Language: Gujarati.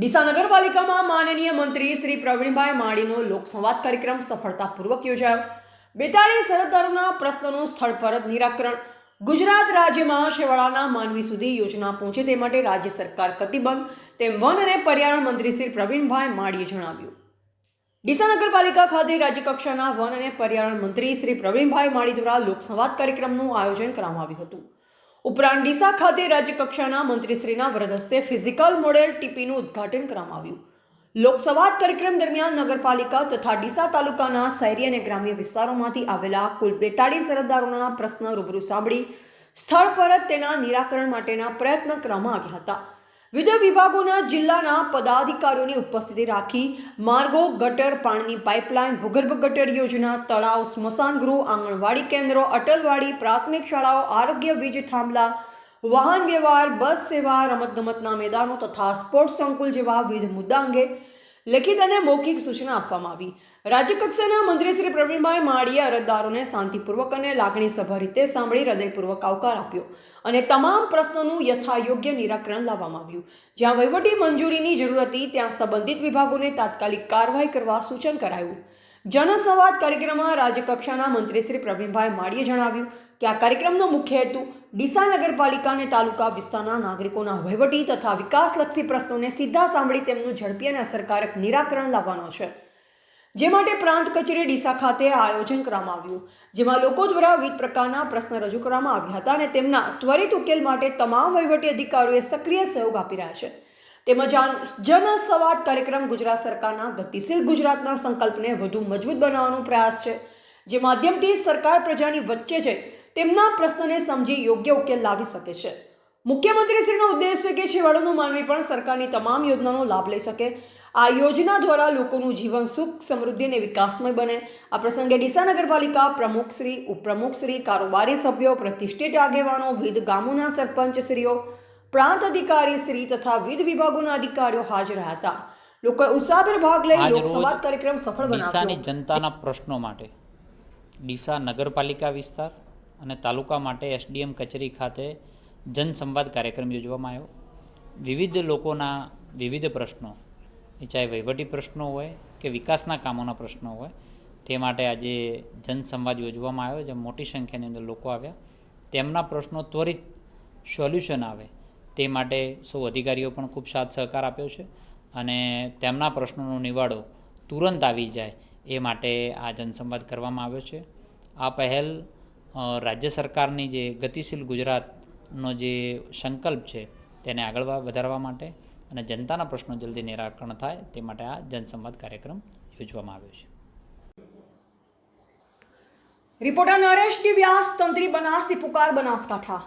ડીસા નગરપાલિકામાં માનનીય મંત્રી શ્રી પ્રવીણભાઈ માળીનો લોકસંવાદ કાર્યક્રમ સફળતાપૂર્વક યોજાયો। 42 અરજદારોના પ્રશ્નોનું સ્થળ પર જ નિરાકરણ। ગુજરાત રાજ્યમાં છેવાડાના માનવી સુધી યોજના પહોંચે તે માટે રાજ્ય સરકાર કટિબદ્ધ, તેમ વન અને પર્યાવરણ મંત્રી શ્રી પ્રવીણભાઈ માળીએ જણાવ્યું। ડીસા નગરપાલિકા ખાતે રાજ્યકક્ષાના વન અને પર્યાવરણ મંત્રી શ્રી પ્રવીણભાઈ માળી દ્વારા લોકસંવાદ કાર્યક્રમનું આયોજન કરવામાં આવ્યું હતું। ઉપરાંત ડીસા ખાતે રાજ્યકક્ષાના મંત્રીશ્રીના વરદ હસ્તે ફિઝિકલ મોડેલ ટીપીનું ઉદ્ઘાટન કરવામાં આવ્યું। લોકસંવાદ કાર્યક્રમ દરમિયાન નગરપાલિકા તથા ડીસા તાલુકાના શહેરી અને ગ્રામ્ય વિસ્તારોમાંથી આવેલા કુલ 42 અરજદારોના પ્રશ્ન રૂબરૂ સાંભળી સ્થળ પર જ તેના નિરાકરણ માટેના પ્રયત્ન કરવામાં આવ્યા હતા। વિવિધ વિભાગોના જિલ્લાના પદાધિકારીઓની ઉપસ્થિતિ રાખી માર્ગો, ગટર, પાણીની પાઇપલાઇન, ભૂગર્ભ ગટર યોજના, તળાવ, સ્મશાન ગૃહ, આંગણવાડી કેન્દ્રો, અટલવાડી, પ્રાથમિક શાળાઓ, આરોગ્ય વીજ થાંભલા, વાહન વ્યવહાર, બસ સેવા, રમતગમતના મેદાનો તથા સ્પોર્ટ્સ સંકુલ જેવા વિવિધ મુદ્દા અંગે લેખિત અને મૌખિક સૂચના આપવામાં આવી। રાજ્યકક્ષાના મંત્રી શ્રી પ્રવીણભાઈ માળીએ અરજદારોને શાંતિપૂર્વક અને લાગણીસભર રીતે સાંભળી હૃદયપૂર્વક આવકાર આપ્યો અને તમામ પ્રશ્નોનું યથાયોગ્ય નિરાકરણ લાવવામાં આવ્યું। જ્યાં વહીવટી મંજૂરીની જરૂર હતી ત્યાં સંબંધિત વિભાગોને તાત્કાલિક કાર્યવાહી કરવા સૂચન કરાયું। જનસંવાદ કાર્યક્રમમાં રાજ્યકક્ષાના મંત્રી શ્રી પ્રવીણભાઈ માળીએ જણાવ્યું કે આ કાર્યક્રમનો મુખ્ય હેતુ ડીસા નગરપાલિકા અને તાલુકા વિસ્તારના નાગરિકોના વહીવટી તથા વિકાસલક્ષી પ્રશ્નોને સીધા સાંભળી તેમનું ઝડપી અને અસરકારક નિરાકરણ લાવવાનો છે, જે માટે પ્રાંત કચેરી ડીસા ખાતે આયોજન કરવામાં આવ્યું, જેમાં લોકો દ્વારા વિવિધ પ્રકારના પ્રશ્ન રજૂ કરવામાં આવ્યા હતા અને તેમના ત્વરિત ઉકેલ માટે તમામ વહીવટી અધિકારીઓએ સક્રિય સહયોગ આપી રહ્યા છે। તેમજ જનસંવાદ કાર્યક્રમ ગુજરાત સરકારના ગતિશીલ ગુજરાતના સંકલ્પને વધુ મજબૂત બનાવવાનો પ્રયાસ છે, જે માધ્યમથી સરકાર પ્રજાની વચ્ચે છે તેમના પ્રશ્નને સમજી યોગ્ય ઉકેલ લાવી શકે છે। મુખ્યમંત્રીશ્રીનો ઉદ્દેશ છે કે છેવાડાનું માનવી પણ સરકારની તમામ યોજનાનો લાભ લઈ શકે। આ યોજના દ્વારા લોકોનું જીવન સુખ, સમૃદ્ધિ અને વિકાસમય બને। આ પ્રસંગે ડીસા નગરપાલિકા પ્રમુખશ્રી, ઉપપ્રમુખશ્રી, કારોબારી સભ્યો, પ્રતિષ્ઠિત આગેવાનો, વિવિધ ગામોના સરપંચશ્રીઓ, પ્રાંત અધિકારી શ્રી તથા વિવિધ વિભાગોના અધિકારીઓ હાજર રહ્યા હતા। લોકોએ ઉત્સાહભેર ભાગ લઈ લોકસંવાદ કાર્યક્રમ સફળ બનાવ્યો। ડીસાની જનતાના પ્રશ્નો માટે ડીસા નગરપાલિકા વિસ્તાર અને તાલુકા માટે એસડીએમ કચેરી ખાતે જનસંવાદ કાર્યક્રમ યોજવામાં આવ્યો। વિવિધ લોકોના વિવિધ પ્રશ્નો, એ ચાહે વહીવટી પ્રશ્નો હોય કે વિકાસના કામોના પ્રશ્નો હોય, તે માટે આજે જનસંવાદ યોજવામાં આવ્યો, જેમાં મોટી સંખ્યાની અંદર લોકો આવ્યા। તેમના પ્રશ્નો ત્વરિત સોલ્યુશન આવે તે માટે સૌ અધિકારીઓ પણ ખૂબ સાથ સહકાર આપ્યો છે અને તેમના પ્રશ્નોનો નિવાડો તુરંત આવી જાય એ માટે આ જનસંવાદ કરવામાં આવ્યો છે। આ પહેલ રાજ્ય સરકારની જે ગતિશીલ ગુજરાતનો જે સંકલ્પ છે તેને આગળ વધારવા માટે અને જનતાના પ્રશ્નો જલ્દી નિરાકરણ થાય તે માટે આ જનસંવાદ કાર્યક્રમ યોજવામાં આવ્યો છે। રિપોર્ટર નરેશ ડી વ્યાસ, તંત્રી બનાસી પુકાર, બનાસકાંઠા।